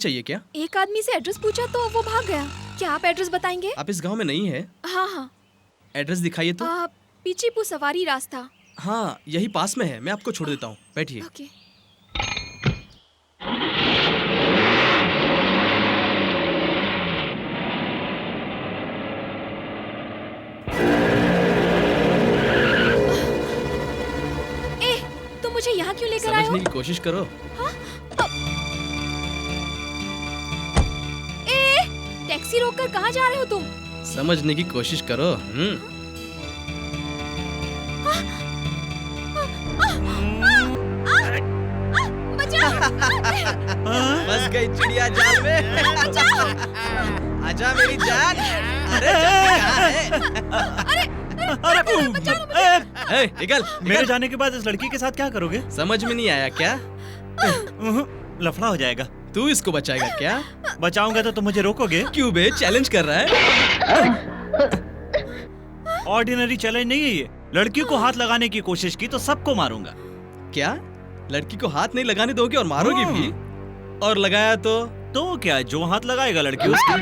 चाहिए क्या? एक आदमी से एड्रेस पूछा तो वो भाग गया। क्या आप एड्रेस बताएंगे? आप इस गांव में नहीं है? हाँ हाँ। एड्रेस दिखाइए तो। पीचीपू सवारी रास्ता। हाँ, यही पास में है, मैं आपको छोड़ देता हूँ, बैठिए। ओके। तुम मुझे यहाँ क्यों लेकर आए हो? समझने की कोशिश करो। हाँ? टैक्सी रोककर कहाँ जा रहे हो तुम? समझने की कोशिश करो। फंस गई चिड़िया जाल में। आजा मेरी जान। अरे निकल। मेरे जाने के बाद इस लड़की के साथ क्या करोगे? समझ में नहीं आया क्या? लफड़ा हो जाएगा। तू इसको बचाएगा क्या? बचाऊंगा तो तुम मुझे रोकोगे? क्यों बे, चैलेंज कर रहा है? ऑर्डिनरी चैलेंज नहीं है ये। लड़की को हाथ लगाने की कोशिश की तो सबको मारूंगा। क्या? लड़की को हाथ नहीं लगाने दोगे और मारोगे भी? और लगाया तो क्या, जो हाथ लगाएगा लड़की उसकी।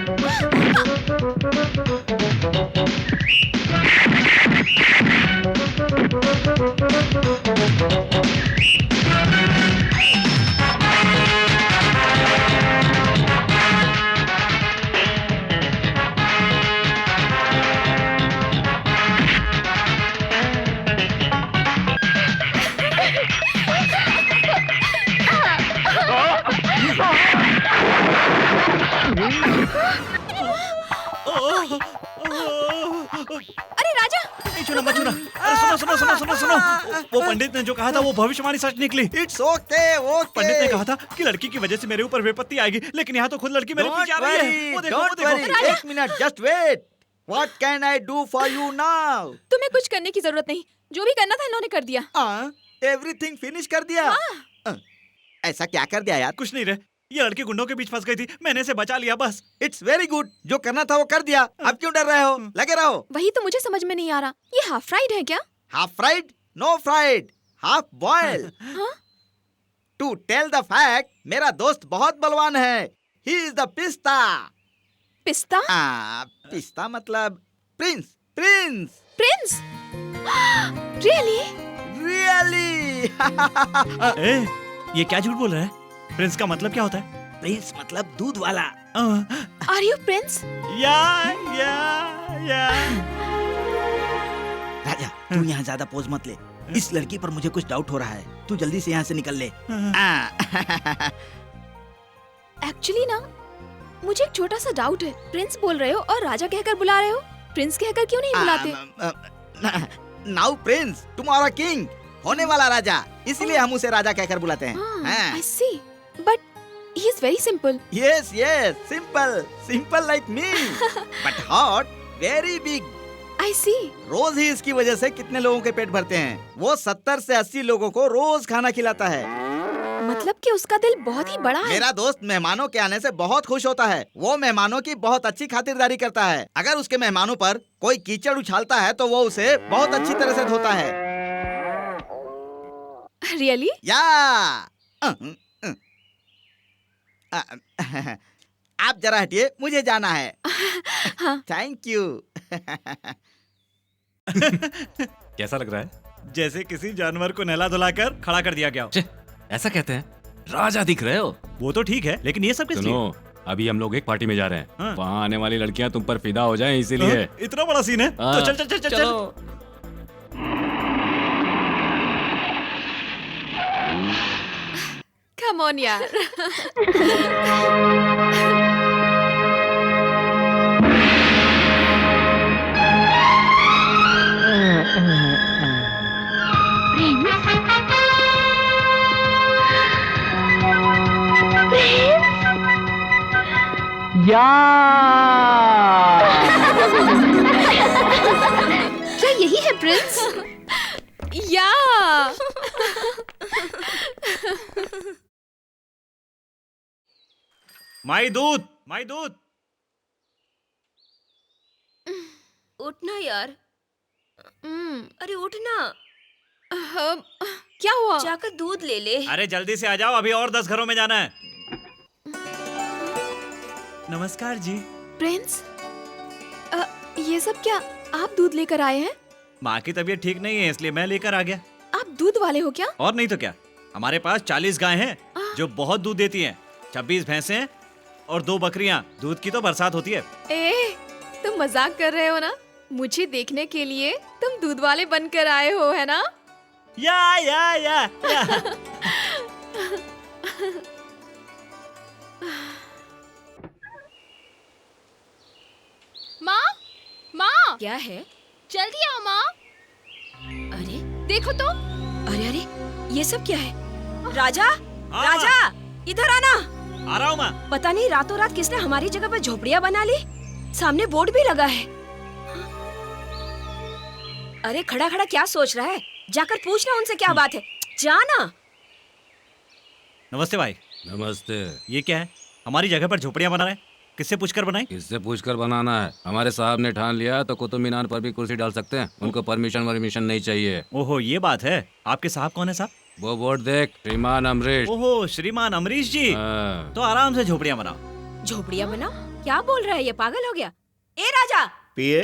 अरे राजा! मत छूना। अरे सुनो। वो पंडित ने जो कहा था वो भविष्यवाणी सच निकली। It's okay okay. पंडित ने कहा था कि लड़की की वजह से मेरे ऊपर विपत्ति आएगी, लेकिन यहाँ तो खुद लड़की मेरे पीछे आ रही है। वो देखो। एक minute, just wait. What can I do for you now? तुम्हें कुछ करने की जरूरत नहीं, जो भी करना था इन्होंने कर दिया। एवरीथिंग फिनिश कर दिया? ऐसा क्या कर दिया यार? कुछ नहीं रे, ये लड़की गुंडों के बीच फंस गई थी, मैंने इसे बचा लिया बस। It's very good. जो करना था वो कर दिया, अब क्यों डर रहे हो? लगे रहो। वही तो मुझे समझ में नहीं आ रहा, ये हाफ फ्राइड है क्या? Half fried? No fried, half boiled. To tell the fact, मेरा दोस्त बहुत बलवान है। ही इज द पिस्ता। पिस्ता? पिस्ता मतलब प्रिंस। Prince Prince? रियली? ये क्या झूठ बोल रहा है? प्रिंस का मतलब क्या होता है? प्रिंस मतलब दूध वाला। Are you prince? या। राजा, तू यहाँ ज्यादा पोज मत ले। इस लड़की पर मुझे कुछ डाउट हो रहा है, तू जल्दी से यहाँ से निकल ले। एक्चुअली ना, मुझे एक छोटा सा डाउट है। प्रिंस बोल रहे हो और राजा कहकर बुला रहे हो, प्रिंस कहकर क्यों नहीं बुलाते? नाउ प्रिंस, तुम्हारा किंग, होने वाला राजा, इसलिए हम उसे राजा कहकर बुलाते हैं। I see, but he is very simple. Yes, simple like me, but heart very big. I see. रोज ही इसकी वजह से कितने लोगों के पेट भरते हैं। वो 70 से 80 लोगों को रोज खाना खिलाता है। मतलब कि उसका दिल बहुत ही बड़ा है। मेरा दोस्त मेहमानों के आने से बहुत खुश होता है। वो मेहमानों की बहुत अच्छी खातिरदारी करता है। अगर उसके मेहमानों पर कोई कीचड़ उछालता है तो वो उसे बहुत अच्छी तरह से धोता है। Really? या आप जरा हटिए, मुझे जाना है। Thank you. कैसा लग रहा है? जैसे किसी जानवर को नहला धुलाकर खड़ा कर दिया गया हो। ऐसा कहते हैं? राजा दिख रहे हो। वो तो ठीक है, लेकिन ये सब किस लिए? सुनो, अभी हम लोग एक पार्टी में जा रहे हैं। हाँ। वहाँ आने वाली लड़कियाँ तुम पर फिदा हो जाएं, इसीलिए। इतना बड़ा सीन है? हाँ। तो चल। Come on यार। क्या यही है प्रिंस? या। माई दूध। उठना यार। अरे उठना। क्या हुआ? जाकर दूध ले ले। अरे जल्दी से आ जाओ, अभी और 10 घरों में जाना है। नमस्कार जी। प्रिंस, ये सब क्या? आप दूध लेकर आए हैं? माँ की तबीयत ठीक नहीं है इसलिए मैं लेकर आ गया। आप दूध वाले हो क्या? और नहीं तो क्या, हमारे पास 40 गाय हैं जो बहुत दूध देती हैं, 26 भैंसे हैं और 2 बकरियां। दूध की तो बरसात होती है। ए, तुम मजाक कर रहे हो ना? मुझे देखने के लिए तुम दूध वाले बनकर आए हो, है ना? या। माँ, माँ, क्या है? जल्दी आओ माँ। अरे देखो तो। अरे अरे, ये सब क्या है? राजा, हाँ, राजा, इधर आना। आ रहा हूँ माँ। पता नहीं रातों रात किसने हमारी जगह पर झोपड़ियाँ बना ली। सामने बोर्ड भी लगा है। अरे खड़ा खड़ा क्या सोच रहा है? जाकर पूछना उनसे क्या बात है। जाना। नमस्ते भाई। नमस्ते। ये क्या है? हमारी जगह पर झोपड़ियाँ बना रहे हैं? किससे पूछकर बनाई? किससे पूछकर बनाना है? हमारे साहब ने ठान लिया तो कुतुब मीनार पर भी कुर्सी डाल सकते हैं। उनको परमिशन नहीं चाहिए। ओहो, ये बात है। आपके साहब कौन है साहब? वो बोर्ड देख, श्रीमान अमरीश। ओहो, श्रीमान अमरीश जी। हाँ। तो आराम से झोपड़ियाँ बनाओ। झोपड़ियाँ बना? क्या बोल रहा है ये? पागल हो गया? ए राजा, पिए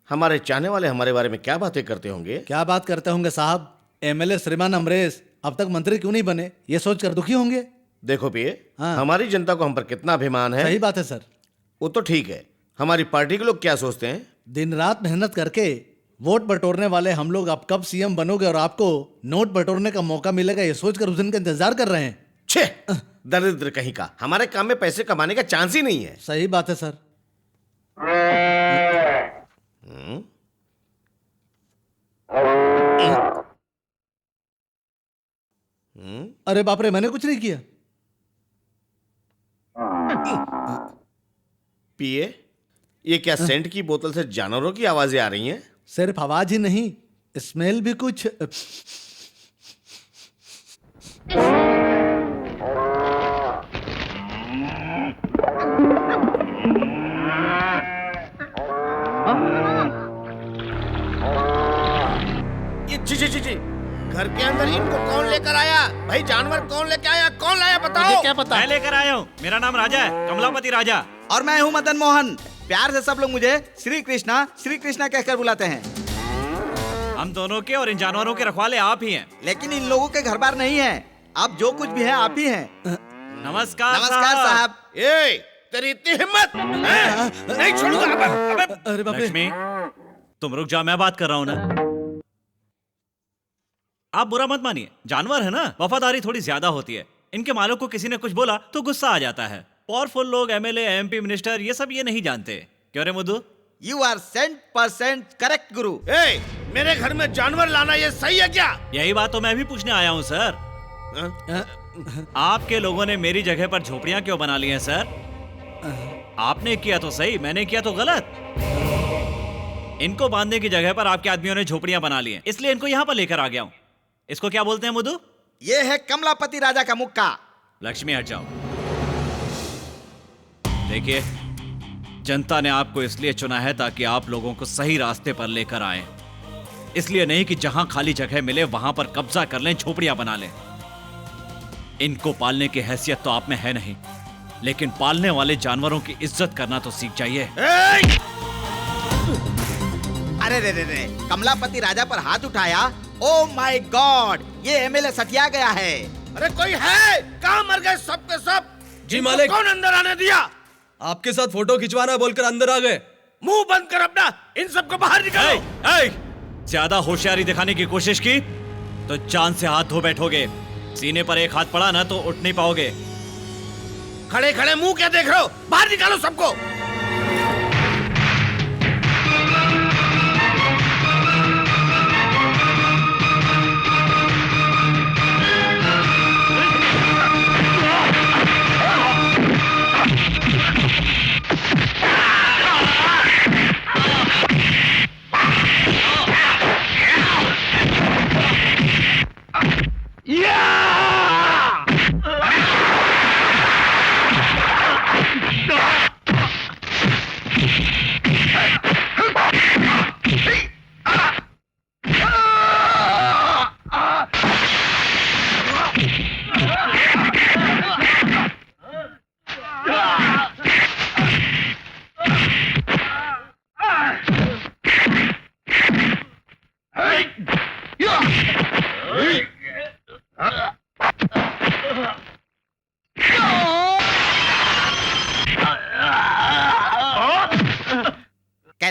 हमारे चाहने वाले हमारे बारे में क्या बातें करते होंगे? क्या बात करते होंगे साहब? एमएलए श्रीमान अमरीश अब तक मंत्री क्यों नहीं बने, ये सोचकर दुखी होंगे। देखो पिए, हाँ। हमारी जनता को हम पर कितना अभिमान है। सही बात है सर। वो तो ठीक है, हमारी पार्टी के लोग क्या सोचते हैं? दिन रात मेहनत करके वोट बटोरने वाले हम लोग अब कब सीएम बनोगे और आपको नोट बटोरने का मौका मिलेगा, ये सोचकर उस दिन का इंतजार कर रहे हैं। छे, दरिद्र कहीं का, हमारे काम में पैसे कमाने का चांस ही नहीं है। सही बात है सर। अरे बाप रे, मैंने कुछ नहीं किया। पिए, ये क्या सेंट की बोतल से जानवरों की आवाजें आ रही हैं? सिर्फ आवाज ही नहीं, स्मेल भी कुछ। ये जी, घर के अंदर इनको कौन लेकर आया? भाई जानवर कौन लेकर आया? कौन लाया बताओ। क्या पता? मैं लेकर आया हूँ। मेरा नाम राजा है, कमलापति राजा। और मैं हूँ मदन मोहन। प्यार से सब लोग मुझे श्री कृष्णा कहकर बुलाते हैं। हम दोनों के और इन जानवरों के रखवाले आप ही हैं। लेकिन इन लोगों के घर बार नहीं है। आप जो कुछ भी है आप ही हैं। नमस्कार साहब। ए, तेरी इतनी हिम्मत हैं? नहीं छोड़ूंगा। अबे अरे बाप रे। लक्ष्मी, तुम रुक जाओ, मैं बात कर रहा हूँ ना। आप बुरा मत मानिए, जानवर है ना, वफादारी थोड़ी ज्यादा होती है। इनके मालिक को किसी ने कुछ बोला तो गुस्सा आ जाता है। पावरफुल लोग, एमएलए, एमपी, मिनिस्टर, ये सब ये नहीं जानते। क्यों रे मुद्दू? यू आर 100% करेक्ट गुरु। ए, मेरे घर में जानवर लाना ये सही है क्या? यही बात तो मैं भी पूछने आया हूँ सर। आपके लोगों ने मेरी जगह पर झोपड़ियां क्यों बना ली हैं सर? आपने किया तो सही, मैंने किया तो गलत। इनको बांधने की जगह पर आपके आदमियों ने झोपड़ियां बना ली हैं, इसलिए इनको यहाँ पर लेकर आ गया हूँ। इसको क्या बोलते हैं मुद्दू? ये है कमलापति राजा का मुक्का। लक्ष्मी हट जाओ। देखिए, जनता ने आपको इसलिए चुना है ताकि आप लोगों को सही रास्ते पर लेकर आए, इसलिए नहीं कि जहां खाली जगह मिले वहां पर कब्जा कर लें, झोपड़ियां बना लें। इनको पालने की हैसियत तो आप में है नहीं, लेकिन पालने वाले जानवरों की इज्जत करना तो सीख जाइए। अरे रे, कमलापति राजा पर हाथ उठाया। ओ माय गॉड, ये एमएलए सटिया गया है। अरे कोई है? कहाँ मर गए सब के सब? जी इनको मालिक। कौन अंदर आने दिया? आपके साथ फोटो खिंचवाना बोलकर अंदर आ गए। मुंह बंद कर अपना, इन सबको बाहर निकालो। ए, ज्यादा होशियारी दिखाने की कोशिश की तो चांद से हाथ धो बैठोगे। सीने पर एक हाथ पड़ा ना तो उठ नहीं पाओगे। खड़े खड़े मुंह क्या देख रहे हो? बाहर निकालो सबको।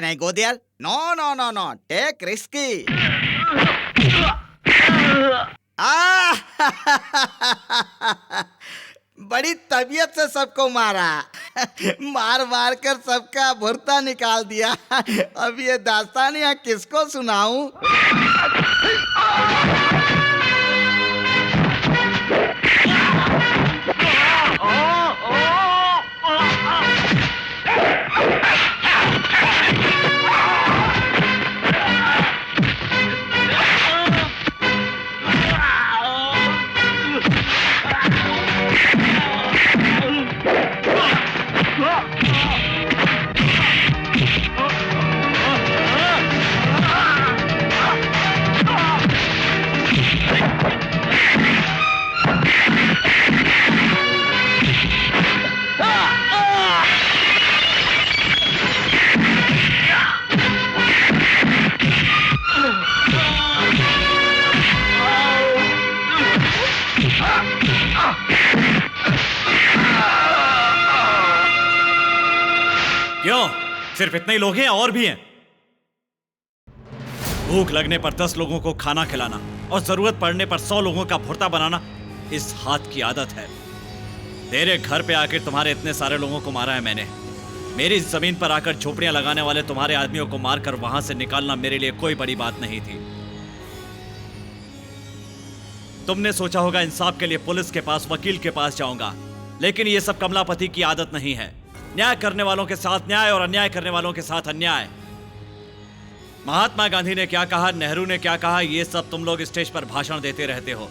I go there? No, no, no, no. Take risky. बड़ी तबीयत से सबको मारा। मार मार कर सबका भुर्ता निकाल दिया। अब ये दास्तान यहाँ किसको सुनाऊं? क्यों? सिर्फ इतने ही लोग हैं या और भी हैं? भूख लगने पर 10 लोगों को खाना खिलाना और जरूरत पड़ने पर 100 लोगों का भुर्ता बनाना इस हाथ की आदत है। तेरे घर पे आकर तुम्हारे इतने सारे लोगों को मारा है मैंने। मेरी जमीन पर आकर झोपड़ियां लगाने वाले तुम्हारे आदमियों को मारकर वहां से निकालना मेरे लिए कोई बड़ी बात नहीं थी। तुमने सोचा होगा इंसाफ के लिए पुलिस के पास, वकील के पास जाऊंगा, लेकिन यह सब कमलापति की आदत नहीं है। न्याय करने वालों के साथ न्याय और अन्याय करने वालों के साथ अन्याय। महात्मा गांधी ने क्या कहा, नेहरू ने क्या कहा, यह सब तुम लोग स्टेज पर भाषण देते रहते हो।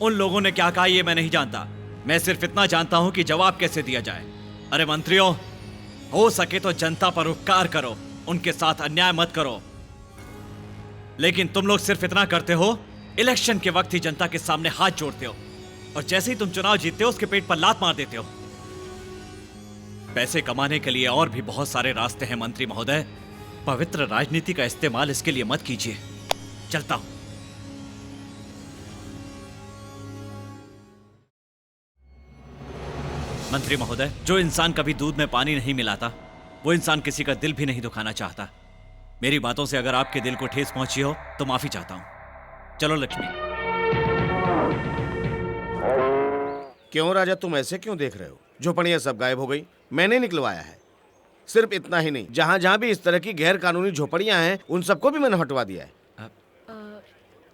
उन लोगों ने क्या कहा यह मैं नहीं जानता। मैं सिर्फ इतना जानता हूं कि जवाब कैसे दिया जाए। अरे मंत्रियों, हो सके तो जनता पर उपकार करो, उनके साथ अन्याय मत करो। लेकिन तुम लोग सिर्फ इतना करते हो, इलेक्शन के वक्त ही जनता के सामने हाथ जोड़ते हो और जैसे ही तुम चुनाव जीतते हो उसके पेट पर लात मार देते हो। पैसे कमाने के लिए और भी बहुत सारे रास्ते हैं मंत्री महोदय। पवित्र राजनीति का इस्तेमाल इसके लिए मत कीजिए। चलता हूं। मंत्री महोदय, जो इंसान कभी दूध में पानी नहीं मिलाता, वो इंसान किसी का दिल भी नहीं दुखाना चाहता। मेरी बातों से अगर आपके दिल को ठेस पहुंची हो तो माफी चाहता हूं। चलो लक्ष्मी। क्यों राजा, तुम ऐसे क्यों देख रहे हो? झोपड़ियां सब गायब हो गई, मैंने निकलवाया है। सिर्फ इतना ही नहीं, जहां जहां भी इस तरह की गैर कानूनी झोपड़ियां हैं उन सबको भी मैंने हटवा दिया है।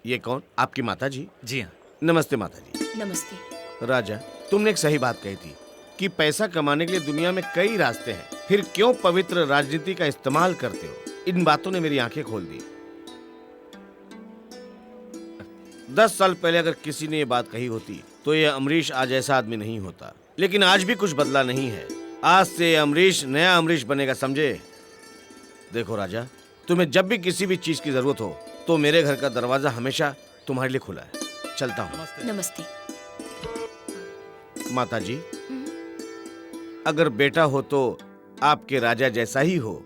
ये कौन? आपकी माता जी? जी हाँ। नमस्ते माता जी। नमस्ते। राजा, तुमने एक सही बात कही थी कि पैसा कमाने के लिए दुनिया में कई रास्ते हैं, फिर क्यों पवित्र राजनीति का इस्तेमाल करते हो? इन बातों ने मेरी आंखें खोल दी। 10 साल पहले अगर किसी ने ये बात कही होती तो ये अमरीश आज ऐसा आदमी नहीं होता। लेकिन आज भी कुछ बदला नहीं है। आज से अमरीश नया अमरीश बनेगा, समझे? देखो राजा, तुम्हें जब भी किसी भी चीज की जरूरत हो तो मेरे घर का दरवाजा हमेशा तुम्हारे लिए खुला है। चलता हूँ। नमस्ते। माता जी, अगर बेटा हो तो आपके राजा जैसा ही हो,